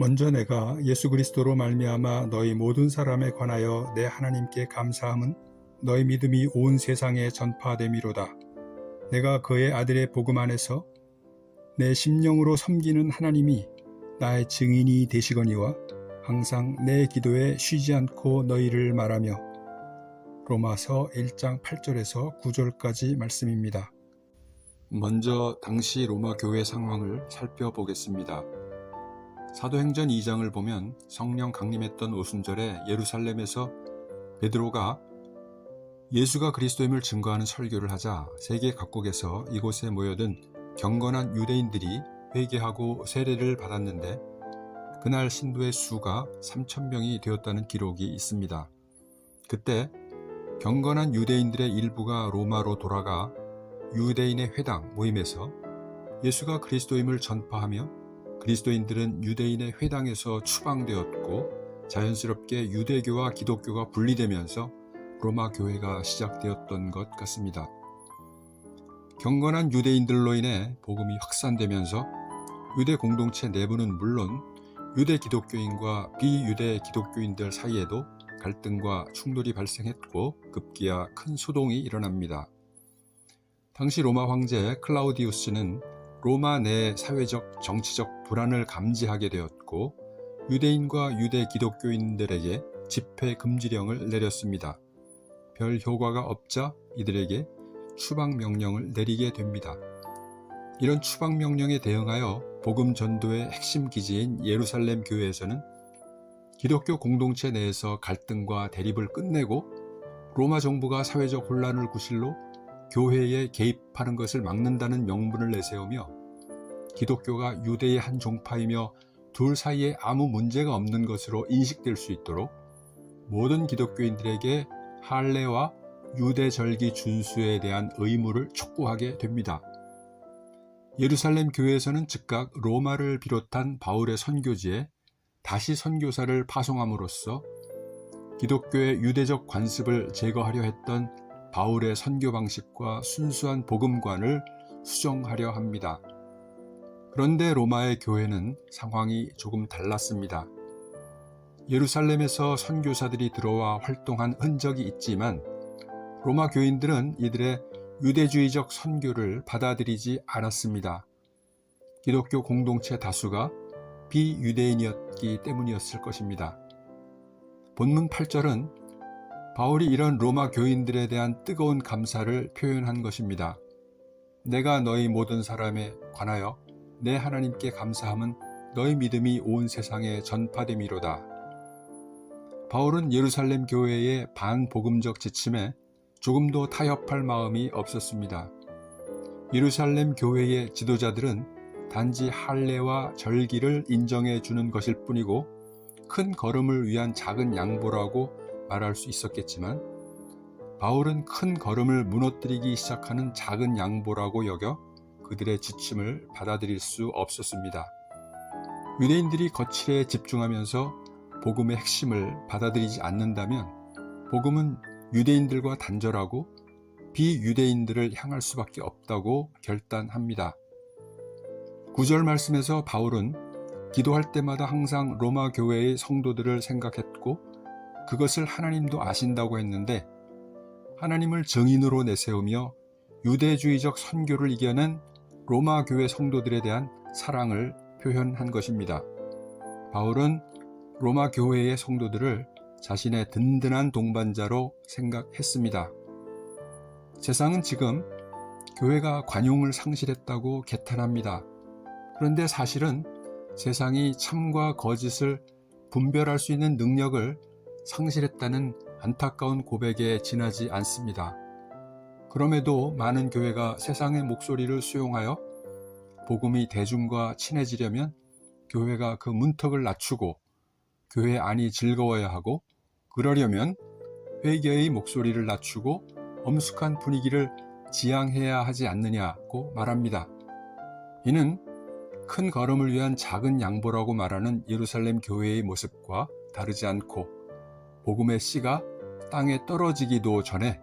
먼저 내가 예수 그리스도로 말미암아 너희 모든 사람에 관하여 내 하나님께 감사함은 너희 믿음이 온 세상에 전파됨이로다. 내가 그의 아들의 복음 안에서 내 심령으로 섬기는 하나님이 나의 증인이 되시거니와 항상 내 기도에 쉬지 않고 너희를 말하며. 로마서 1장 8절에서 9절까지 말씀입니다. 먼저 당시 로마 교회 상황을 살펴보겠습니다. 사도행전 2장을 보면 성령 강림했던 오순절에 예루살렘에서 베드로가 예수가 그리스도임을 증거하는 설교를 하자 세계 각국에서 이곳에 모여든 경건한 유대인들이 회개하고 세례를 받았는데 그날 신도의 수가 3,000명이 되었다는 기록이 있습니다. 그때 경건한 유대인들의 일부가 로마로 돌아가 유대인의 회당 모임에서 예수가 그리스도임을 전파하며 그리스도인들은 유대인의 회당에서 추방되었고 자연스럽게 유대교와 기독교가 분리되면서 로마 교회가 시작되었던 것 같습니다. 경건한 유대인들로 인해 복음이 확산되면서 유대 공동체 내부는 물론 유대 기독교인과 비유대 기독교인들 사이에도 갈등과 충돌이 발생했고 급기야 큰 소동이 일어납니다. 당시 로마 황제 클라우디우스는 로마 내 사회적 정치적 불안을 감지하게 되었고 유대인과 유대 기독교인들에게 집회 금지령을 내렸습니다. 별 효과가 없자 이들에게 추방 명령을 내리게 됩니다. 이런 추방 명령에 대응하여 복음 전도의 핵심 기지인 예루살렘 교회에서는 기독교 공동체 내에서 갈등과 대립을 끝내고 로마 정부가 사회적 혼란을 구실로 교회에 개입하는 것을 막는다는 명분을 내세우며 기독교가 유대의 한 종파이며 둘 사이에 아무 문제가 없는 것으로 인식될 수 있도록 모든 기독교인들에게 할례와 유대 절기 준수에 대한 의무를 촉구하게 됩니다. 예루살렘 교회에서는 즉각 로마를 비롯한 바울의 선교지에 다시 선교사를 파송함으로써 기독교의 유대적 관습을 제거하려 했던 바울의 선교 방식과 순수한 복음관을 수정하려 합니다. 그런데 로마의 교회는 상황이 조금 달랐습니다. 예루살렘에서 선교사들이 들어와 활동한 흔적이 있지만 로마 교인들은 이들의 유대주의적 선교를 받아들이지 않았습니다. 기독교 공동체 다수가 비유대인이었기 때문이었을 것입니다. 본문 8절은 바울이 이런 로마 교인들에 대한 뜨거운 감사를 표현한 것입니다. 내가 너희 모든 사람에 관하여 내 하나님께 감사함은 너희 믿음이 온 세상에 전파됨이로다. 바울은 예루살렘 교회의 반복음적 지침에 조금도 타협할 마음이 없었습니다. 예루살렘 교회의 지도자들은 단지 할례와 절기를 인정해 주는 것일 뿐이고 큰 걸음을 위한 작은 양보라고 말할 수 있었겠지만 바울은 큰 걸음을 무너뜨리기 시작하는 작은 양보라고 여겨 그들의 지침을 받아들일 수 없었습니다. 유대인들이 거칠에 집중하면서 복음의 핵심을 받아들이지 않는다면 복음은 유대인들과 단절하고 비유대인들을 향할 수밖에 없다고 결단합니다. 9절 말씀에서 바울은 기도할 때마다 항상 로마 교회의 성도들을 생각했고 그것을 하나님도 아신다고 했는데 하나님을 증인으로 내세우며 유대주의적 선교를 이겨낸 로마 교회 성도들에 대한 사랑을 표현한 것입니다. 바울은 로마 교회의 성도들을 자신의 든든한 동반자로 생각했습니다. 세상은 지금 교회가 관용을 상실했다고 개탄합니다. 그런데 사실은 세상이 참과 거짓을 분별할 수 있는 능력을 상실했다는 안타까운 고백에 지나지 않습니다. 그럼에도 많은 교회가 세상의 목소리를 수용하여 복음이 대중과 친해지려면 교회가 그 문턱을 낮추고 교회 안이 즐거워야 하고 그러려면 회개의 목소리를 낮추고 엄숙한 분위기를 지향해야 하지 않느냐고 말합니다. 이는 큰 걸음을 위한 작은 양보라고 말하는 예루살렘 교회의 모습과 다르지 않고 복음의 씨가 땅에 떨어지기도 전에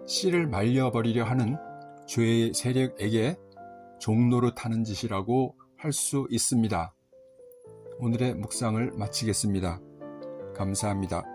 씨를 말려버리려 하는 죄의 세력에게 종노릇하는 짓이라고 할 수 있습니다. 오늘의 묵상을 마치겠습니다. 감사합니다.